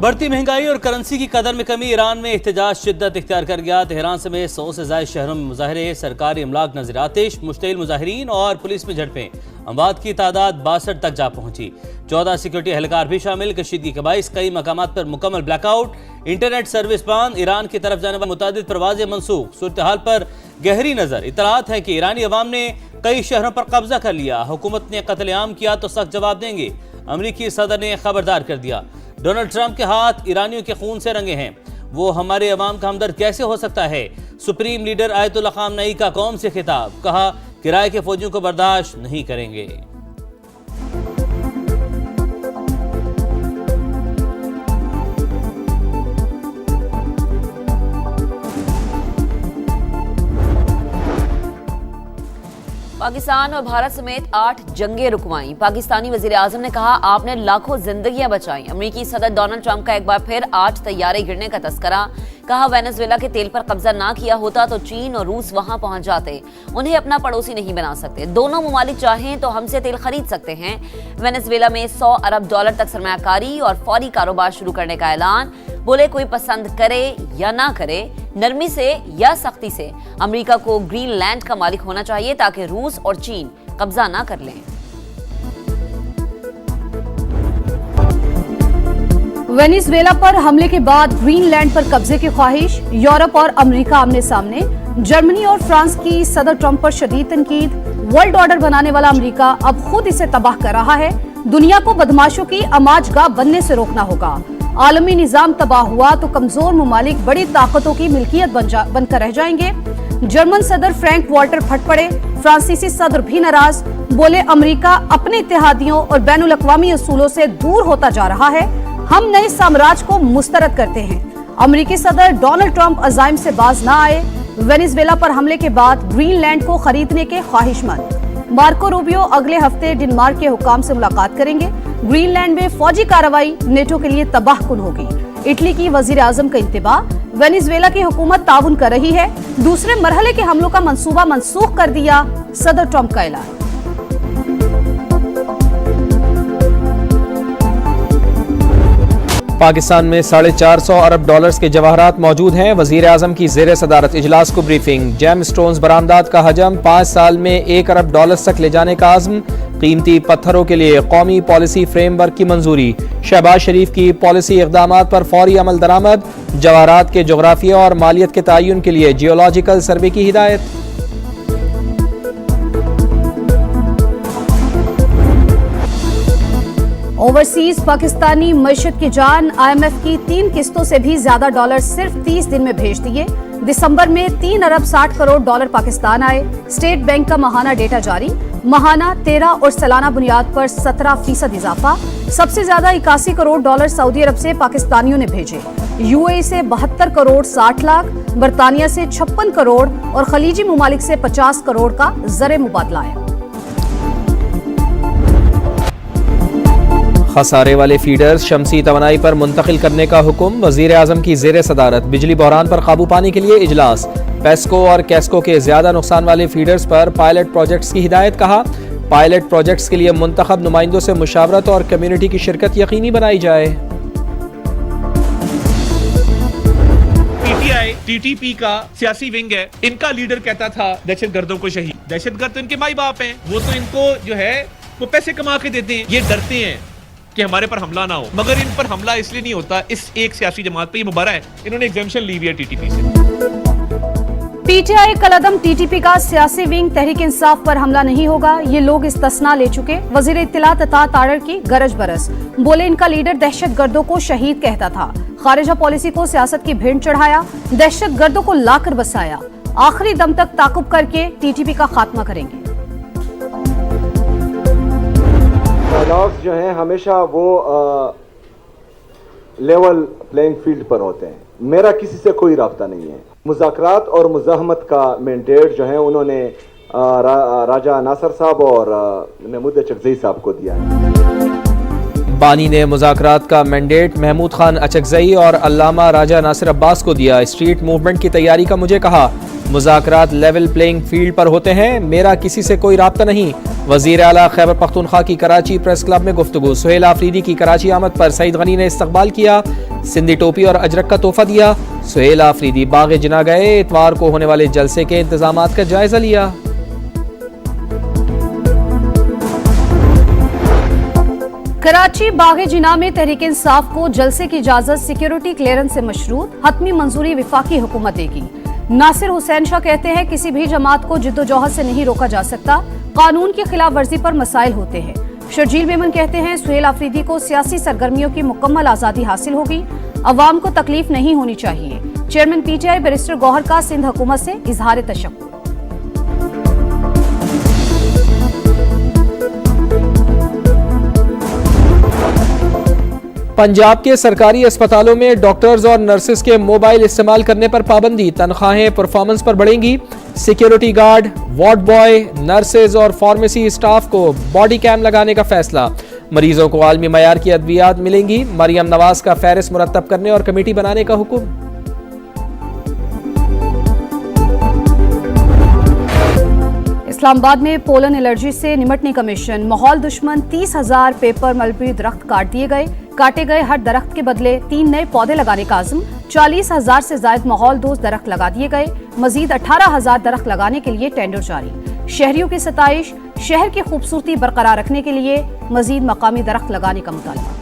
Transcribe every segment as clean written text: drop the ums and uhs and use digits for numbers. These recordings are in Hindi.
बढ़ती महंगाई और करेंसी की कदर में कमी। ईरान में एहतजाज शिद्दत इख्तियार कर गया। तेहरान समेत 100 से ज्यादा शहरों में मुजाहरे, सरकारी अमलाक नजर आतिश, मुश्तइल मुजाहिरीन और पुलिस में झड़पें। अमवात की तादाद 62 तक जा पहुंची। 14 सिक्योरिटी एहलकार भी शामिल। कशीदगी के बाइस कई मकामात पर मुकम्मल ब्लैकआउट, इंटरनेट सर्विस बंद। ईरान की तरफ जाने वाली मुतादिद परवाजें मनसूख। सूरत हाल पर गहरी नजर। इतलात है कि ईरानी अवाम ने कई शहरों पर कब्जा कर लिया। हुकूमत ने कत्लेआम किया तो सख्त जवाब देंगे। अमरीकी सदर ने खबरदार कर दिया। डोनाल्ड ट्रंप के हाथ ईरानियों के खून से रंगे हैं। वो हमारे अवाम का हमदर्द कैसे हो सकता है? सुप्रीम लीडर आयतुल्लाह खामनई का कौम से खिताब। कहा, किराए के फौजियों को बर्दाश्त नहीं करेंगे। पाकिस्तान और भारत समेत 8 जंगें रुकवाई। पाकिस्तानी वजीर आजम ने कहा, आपने लाखों जिंदगियां बचाई। अमेरिकी सदर डोनाल्ड ट्रंप का एक बार फिर 8 तैयारे गिरने का तस्करा। कहा, वेनेजुएला के तेल पर कब्जा ना किया होता तो चीन और रूस वहां पहुंच जाते। उन्हें अपना पड़ोसी नहीं बना सकते। दोनों ममालिक चाहें तो हमसे तेल खरीद सकते हैं। वेनेजुएला में $100 अरब तक सरमायाकारी और फौरी कारोबार शुरू करने का ऐलान। बोले, कोई पसंद करे या ना करे, नरमी से या सख्ती से अमेरिका को ग्रीनलैंड का मालिक होना चाहिए ताकि रूस और चीन कब्जा ना कर लें। वेनेजुएला पर हमले के बाद ग्रीनलैंड पर कब्जे की ख्वाहिश। यूरोप और अमेरिका आमने सामने। जर्मनी और फ्रांस की सदर ट्रंप पर शदीद तनकीद। वर्ल्ड ऑर्डर बनाने वाला अमेरिका अब खुद इसे तबाह कर रहा है। दुनिया को बदमाशों की अमाजगाह बनने से रोकना होगा। आलमी निजाम तबाह हुआ तो कमजोर ममालिक बड़ी ताकतों की मिल्कियत बनकर रह जाएंगे। जर्मन सदर फ्रैंक वॉल्टर फट पड़े। फ्रांसीसी सदर भी नाराज। बोले, अमेरिका अपने इत्तेहादियों और बैनुल अक़वामी उसूलों से दूर होता जा रहा है। हम नए साम्राज्य को मुस्तरद करते हैं। अमेरिकी सदर डोनाल्ड ट्रंप अज़ाइम से बाज ना आए। वेनेजुएला पर हमले के बाद ग्रीनलैंड को खरीदने के ख्वाहिशमंद। मार्को रूबियो अगले हफ्ते डेनमार्क के हुकाम से मुलाकात करेंगे। ग्रीनलैंड में फौजी कार्रवाई नेटो के लिए तबाहकुन होगी। इटली की वजीर आजम का इंतबाह। वेनेजुएला की हुकूमत ताउन कर रही है। दूसरे मरहले के हमलों का मंसूबा मनसूख कर दिया, सदर ट्रंप का ऐलान। पाकिस्तान में $450 अरब के जवाहरात मौजूद हैं। वजीर आजम की ज़ेर सदारत इजलास को ब्रीफिंग। जेम स्टोन्स बरामदात का हजम 5 साल में $1 अरब तक ले जाने का आज़म। कीमती पत्थरों के लिए कौमी पॉलिसी फ्रेमवर्क की मंजूरी। शहबाज शरीफ की पॉलिसी इक़दामात पर फौरी अमल दरामद। जवाहरात के जोग्राफिया और मालियत के तयन के लिए जियोलॉजिकल सर्वे की हिदायत। ओवरसीज पाकिस्तानी मईशत की जान। IMF की 3 किस्तों से भी ज्यादा डॉलर सिर्फ 30 दिन में भेज दिए। दिसंबर में $3 अरब 60 करोड़ पाकिस्तान आए। स्टेट बैंक का माहाना डेटा जारी। माहाना 13 और सालाना बुनियाद पर 17% इजाफा। सबसे ज्यादा $81 करोड़ सऊदी अरब से पाकिस्तानियों ने भेजे। UAE से 72 करोड़ 60 लाख, बरतानिया से 56 करोड़ और खलीजी मुमालिक से 50 करोड़ का ज़र मुबादला है। खसारे वाले फीडर्स शमसी तवानाई पर मुंतकिल करने का हुक्म। वजीर आजम की ज़ेर सदारत बिजली बहरान पर काबू पाने के लिए इजलास। पेस्को और कैस्को के ज्यादा नुकसान वाले फीडर्स पर पायलट प्रोजेक्ट्स की हिदायत। कहा, पायलट प्रोजेक्ट्स के लिए मुंतखब नुमाइंदों से मुशावरत और कम्युनिटी की शिरकत यकीनी बनाई जाए। PTI TTP का सियासी विंग है। इनका लीडर कहता था दहशतगर्दों को शहीद। दहशतगर्द तो इनके माई बाप हैं। वो तो इनको जो है वो पैसे कमा के देते हैं। ये डरते हैं कि हमारे पर हमला ना हो, मगर इन पर हमला इसलिए नहीं होता, इस एक सियासी जमात पे ये मुबारक है, इन्होंने एग्जेम्पशन ली हुई है TTP से। PTI कलअदम TTP का सियासी विंग तहरीक इंसाफ पर हमला नहीं होगा, ये लोग इस्तिस्ना ले चुके। वजीर इत्तिलात अता तारड़ की गरज बरस। बोले, इनका लीडर दहशतगर्दों को शहीद कहता था। खारिजा पॉलिसी को सियासत की भेंट चढ़ाया। दहशतगर्दों को लाकर बसाया। आखिरी दम तक ताकुब करके TTP का खात्मा करेंगे। डायलॉग्स जो हैं हमेशा वो लेवल प्लेइंग फील्ड पर होते हैं। मेरा किसी से कोई राब्ता नहीं है। मुज़ाकरात और मुज़ाहमत का मैंडेट जो है उन्होंने राजा नासर साहब और महमूद अचकज़ई साहब को दिया है। बानी ने मुज़ाकरात का मैंडेट महमूद खान अचकज़ई और अल्लामा राजा नासिर अब्बास को दिया। स्ट्रीट मूवमेंट की तैयारी का मुझे कहा। मुज़ाकरात लेवल प्लेइंग फील्ड पर होते हैं। मेरा किसी से कोई राब्ता नहीं। वजीर आला खैबर पख्तूनख्वा की कराची प्रेस क्लब में गुफ्तगू। सुहेल आफरीदी की कराची आमद पर सईद गनी ने इस्तकबाल किया, सिंधी टोपी और अजरक का तोहफा दिया। सुहेल आफरीदी बाग जिना गए, इतवार को होने वाले जलसे के इंतजामात का जायजा लिया। कराची बाग जिना में तहरीक इंसाफ को जलसे की इजाजत सिक्योरिटी क्लियरेंस से मशरूत, हतमी मंजूरी विफाकी हुकूमत देगी। नासिर हुसैन शाह कहते हैं किसी भी जमात को जिद्दोजहद से नहीं रोका जा सकता, कानून की खिलाफ वर्जी पर मसाइल होते हैं। शर्जील मेमन कहते हैं सुहेल आफरीदी को सियासी सरगर्मियों की मुकम्मल आज़ादी हासिल होगी, अवाम को तकलीफ नहीं होनी चाहिए। चेयरमैन पीटीआई बैरिस्टर गौहर का सिंध हुकूमत से इजहार तशक्कुर। पंजाब के सरकारी अस्पतालों में डॉक्टर्स और नर्सेस के मोबाइल इस्तेमाल करने पर पाबंदी, तनख्वाहें परफॉर्मेंस पर बढ़ेंगी। Security guard, ward boy, nurses और फार्मेसी स्टाफ को बॉडी कैम लगाने का फैसला। मरीजों को आलमी मयार की अद्वियात मिलेंगी। मरियम नवाज का फहरिस्त मुरत्तब करने और कमेटी बनाने का हुक्म। इस्लामाबाद में पोलन एलर्जी से निमटने का मिशन, माहौल दुश्मन 30,000 पेपर मलबी दरख्त काट दिए गए। काटे गए हर दरख्त के बदले 3 नए पौधे लगाने का आज़म। 40,000 से ज्यादा माहौल दोस्त दरख्त लगा दिए गए। मजीद 18,000 दरख्त लगाने के लिए टेंडर जारी। शहरियों की सताइश, शहर की खूबसूरती बरकरार रखने के लिए मजीद मकामी दरख्त लगाने का मुतालबा।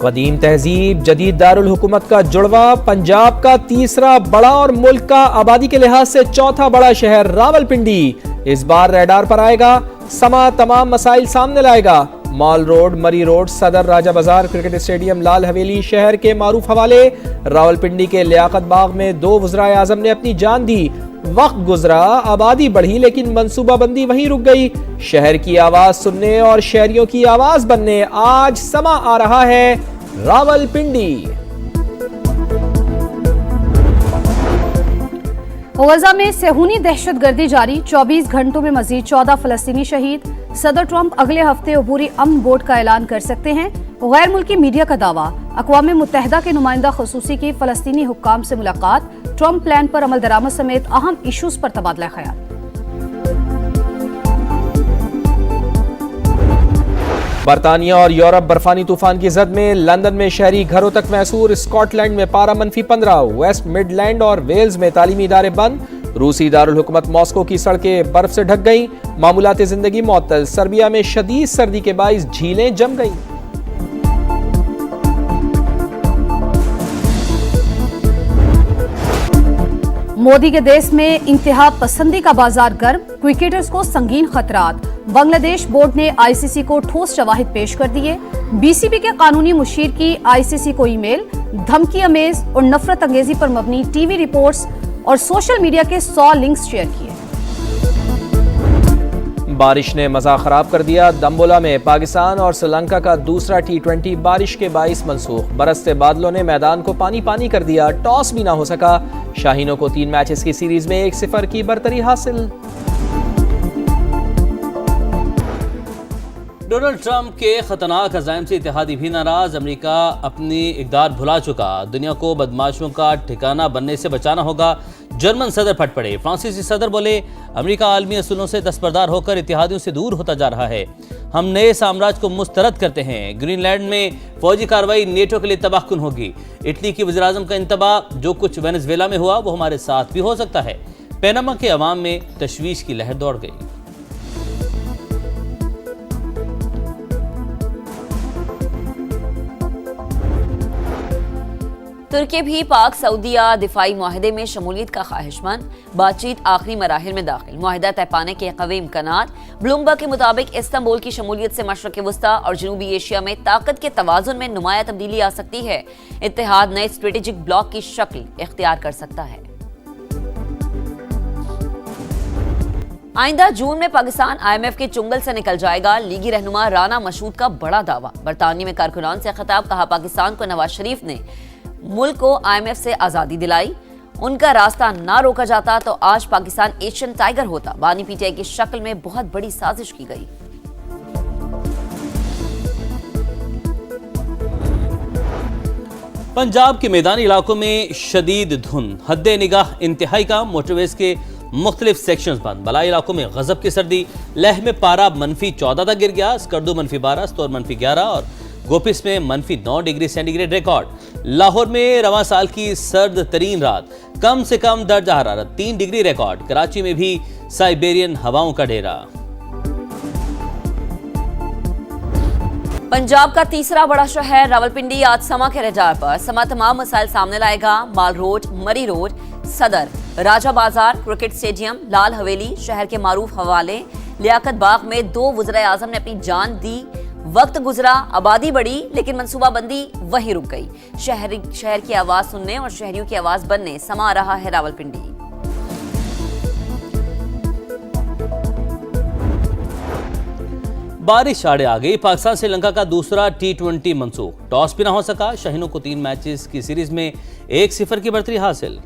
कदीम तहजीब, जदीद दारुल हुकूमत का जुड़वा, पंजाब का तीसरा बड़ा और मुल्क का आबादी के लिहाज से चौथा बड़ा शहर रावलपिंडी इस बार रडार पर आएगा। समा तमाम मसाइल सामने लाएगा। मॉल रोड, मरी रोड, सदर, राजा बाजार, क्रिकेट स्टेडियम, लाल हवेली शहर के मारूफ हवाले। रावलपिंडी के लियाकत बाग में 2 वज़राए आज़म ने अपनी जान दी। वक्त गुजरा, आबादी बढ़ी, लेकिन मंसूबाबंदी वहीं रुक गई। शहर की आवाज सुनने और शहरियों की आवाज बनने आज समा आ रहा है रावलपिंडी। गजा में सेहूनी दहशतगर्दी जारी, 24 घंटों में मजीद 14 फलस्तीनी शहीद। सदर ट्रंप अगले हफ्ते अबूरी अमन बोर्ड का ऐलान कर सकते हैं। गैर मुल्की मीडिया का दावा, अक़वाम मुत्तहिदा के नुमाइंदा खसूसी की फलस्तीनी हुक्काम से मुलाकात। ट्रंप प्लान पर अमल दरामद समेत अहम इशूज पर तबादला ख्याल। बरतानिया और यूरोप बर्फानी तूफान की जद में, लंदन में शहरी घरों तक मैसूर। स्कॉटलैंड में पारा -15, वेस्ट मिडलैंड और वेल्स में तालीमी इदारे बंद। रूसी दारुल हुकूमत मॉस्को की सड़कें बर्फ से ढक गईं। मामूलात जिंदगी मुअत्तल। सर्बिया में शदीद सर्दी के बाइस झीलें जम गईं। मोदी के देश में इंतहा पसंदी का बाजार गर्म, क्रिकेटर्स को संगीन खतरात। बांग्लादेश बोर्ड ने आईसीसी को ठोस शवाहिद पेश कर दिए। बीसीबी के कानूनी मुशीर की आईसीसी को ईमेल, धमकी अमेज और नफरत अंगेजी पर मबनी टीवी रिपोर्ट्स और सोशल मीडिया के 100 लिंक्स शेयर किए। बारिश ने मजा खराब कर दिया। दम्बोला में पाकिस्तान और श्रीलंका का दूसरा T20 बारिश के बाइस मनसूख। बरसते बादलों ने मैदान को पानी पानी कर दिया। टॉस भी ना हो सका। शाहीनों को 3 मैचेस की सीरीज में 1-0 की बरतरी हासिल। डोनाल्ड ट्रंप के खतरनाक अज़ाइम से इत्तेहादी भी नाराज। अमेरिका अपनी इक़दार भुला चुका। दुनिया को बदमाशों का ठिकाना बनने से बचाना होगा। जर्मन सदर फट पड़े। फ्रांसीसी सदर बोले अमेरिका आलमी असूलों से दस्तबरदार होकर इत्तेहादियों से दूर होता जा रहा है। हम नए साम्राज्य को मुस्तरद करते हैं। ग्रीनलैंड में फौजी कार्रवाई नेटो के लिए तबाहकुन होगी। इटली की वज़ीर-ए-आज़म का इंतबाह, जो कुछ वेनेजुएला में हुआ वो हमारे साथ भी हो सकता है। पैनामा के अवाम में तशवीश की लहर दौड़ गई। तुर्की भी पाक सऊदिया दिफाई मुआहदे में शमूलियत का ख्वाहिशमंद। बातचीत आखिरी मराहिल में दाखिल। मुआहदा तय पाने के कवी इम्कानात। ब्लूमबर्ग के मुताबिक इस्तांबुल की शमूलियत से मशरक़ वस्ता और जनूबी एशिया में ताकत के तवाज़ुन में नुमाया तब्दीली आ सकती है। इत्तेहाद नए स्ट्रेटेजिक ब्लॉक की शक्ल इख्तियार कर सकता है। आइंदा जून में पाकिस्तान IMF के चुंगल से निकल जाएगा। लीगी रहनुमा राना मशहूद का बड़ा दावा। बरतानिया में कारकुनान से खिताब, कहा पाकिस्तान को नवाज शरीफ ने मुल्क को IMF से आजादी दिलाई। उनका रास्ता ना रोका जाता तो आज पाकिस्तान एशियन टाइगर होता। बानी PTI की शक्ल में बहुत बड़ी साजिश की गई। पंजाब के मैदानी इलाकों में शदीद धुंध, हद्दे निगाह इंतहाई का, मोटरवेज के मुख्तलिफ सेक्शंस बंद। बलाई इलाकों में गजब की सर्दी, लेह में पारा -14 तक गिर गया, स्कर्दू -12, स्तोर -11 और गोपिस में -9 डिग्री सेंटीग्रेड रिकॉर्ड। लाहौर में रवां साल की सर्द तरीन रात, कम से कम दर्जा हरारत 3 डिग्री रिकॉर्ड। कराची में भी साइबेरियन हवाओं का डेरा। पंजाब का तीसरा बड़ा शहर रावलपिंडी आज समा के रडार पर। समा तमाम मसाइल सामने लाएगा। माल रोड, मरी रोड, सदर, राजा बाजार, क्रिकेट स्टेडियम, लाल हवेली, शहर के मारूफ हवाले, लियाकत बाग में 2 वज़ीर आज़म ने अपनी जान दी। वक्त गुजरा, आबादी बढ़ी, लेकिन मनसूबाबंदी वहीं रुक गई। शहर की आवाज सुनने और शहरियों की आवाज बनने समा रहा है रावलपिंडी। बारिश आड़े आ गई। पाकिस्तान श्रीलंका का दूसरा T20 मंसूख। टॉस भी ना हो सका। शाहीनों को 3 मैचेस की सीरीज में 1-0 की बढ़तरी हासिल।